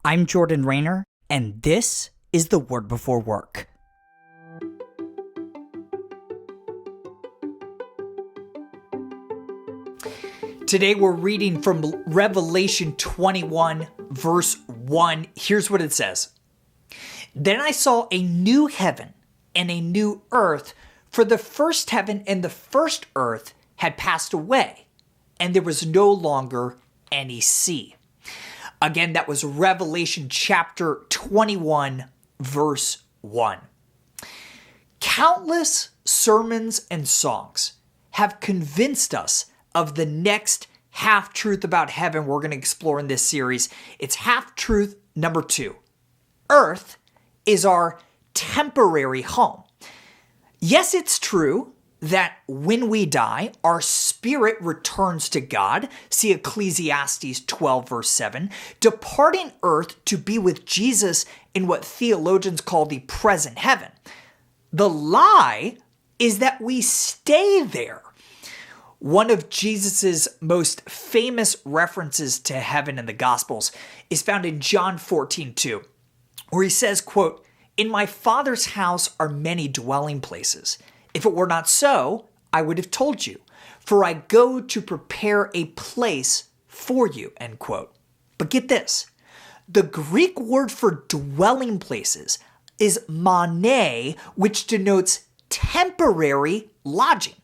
I'm Jordan Rayner, and this is the Word Before Work. Today we're reading from Revelation 21, verse 1. Here's what it says. Then I saw a new heaven and a new earth, for the first heaven and the first earth had passed away, and there was no longer any sea. Again, that was Revelation chapter 21, verse 1. Countless sermons and songs have convinced us of the next half-truth about heaven we're going to explore in this series. It's half-truth number 2. Earth is our temporary home. Yes, it's true that when we die, our spirit returns to God. See Ecclesiastes 12, verse 7. Departing earth to be with Jesus in what theologians call the present heaven. The lie is that we stay there. One of Jesus's most famous references to heaven in the Gospels is found in John 14:2, where he says, quote, "In my Father's house are many dwelling places. If it were not so, I would have told you, for I go to prepare a place for you," end quote. But get this, the Greek word for dwelling places is monē, which denotes temporary lodging.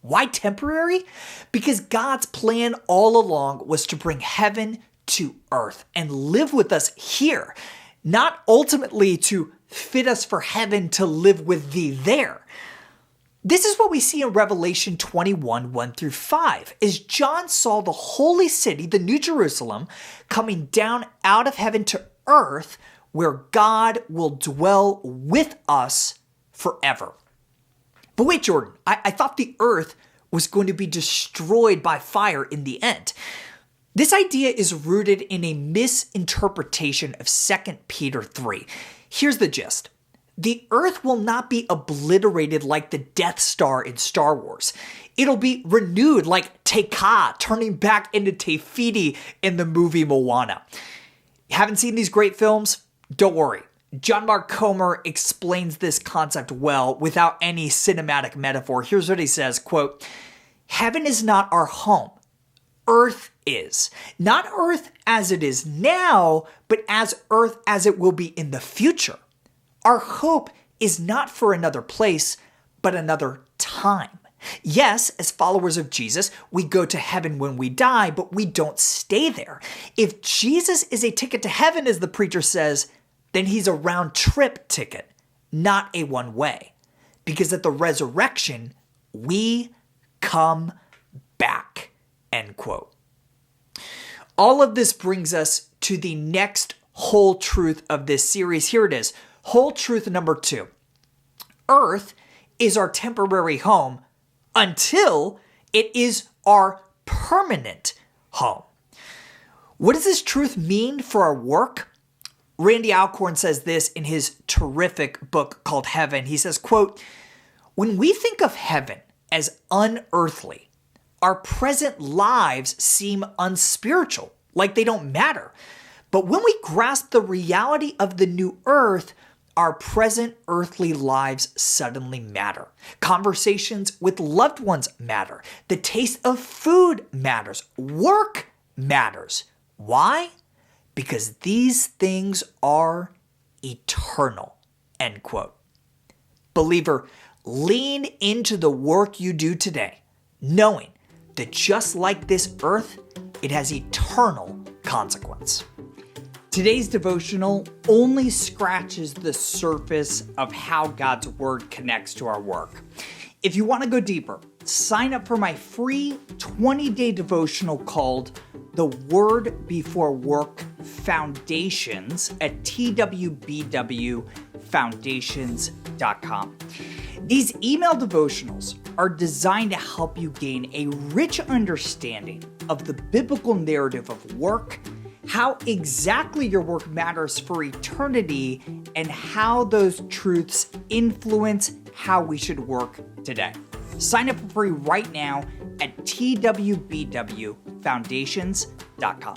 Why temporary? Because God's plan all along was to bring heaven to earth and live with us here, not ultimately to fit us for heaven to live with thee there. This is what we see in Revelation 21, 1 through 5, as John saw the holy city, the New Jerusalem, coming down out of heaven to earth, where God will dwell with us forever. But wait, Jordan, I thought the earth was going to be destroyed by fire in the end. This idea is rooted in a misinterpretation of 2 Peter 3. Here's the gist. The earth will not be obliterated like the Death Star in Star Wars. It'll be renewed like Te Kā, turning back into Te Fiti in the movie Moana. Haven't seen these great films? Don't worry. John Mark Comer explains this concept well without any cinematic metaphor. Here's what he says, quote, "Heaven is not our home. Earth is. Not earth as it is now, but as earth as it will be in the future. Our hope is not for another place, but another time. Yes, as followers of Jesus, we go to heaven when we die, but we don't stay there. If Jesus is a ticket to heaven, as the preacher says, then he's a round-trip ticket, not a one-way. Because at the resurrection, we come back," end quote. All of this brings us to the next whole truth of this series. Here it is. Whole truth number 2. Earth is our temporary home until it is our permanent home. What does this truth mean for our work? Randy Alcorn says this in his terrific book called Heaven. He says, quote, "When we think of heaven as unearthly, our present lives seem unspiritual, like they don't matter. But when we grasp the reality of the new earth, our present earthly lives suddenly matter. Conversations with loved ones matter. The taste of food matters. Work matters. Why? Because these things are eternal," end quote. Believer, lean into the work you do today, knowing that just like this earth, it has eternal consequence. Today's devotional only scratches the surface of how God's Word connects to our work. If you want to go deeper, sign up for my free 20-day devotional called The Word Before Work Foundations at twbwfoundations.com. These email devotionals are designed to help you gain a rich understanding of the biblical narrative of work, how exactly your work matters for eternity, and how those truths influence how we should work today. Sign up for free right now at twbwfoundations.com.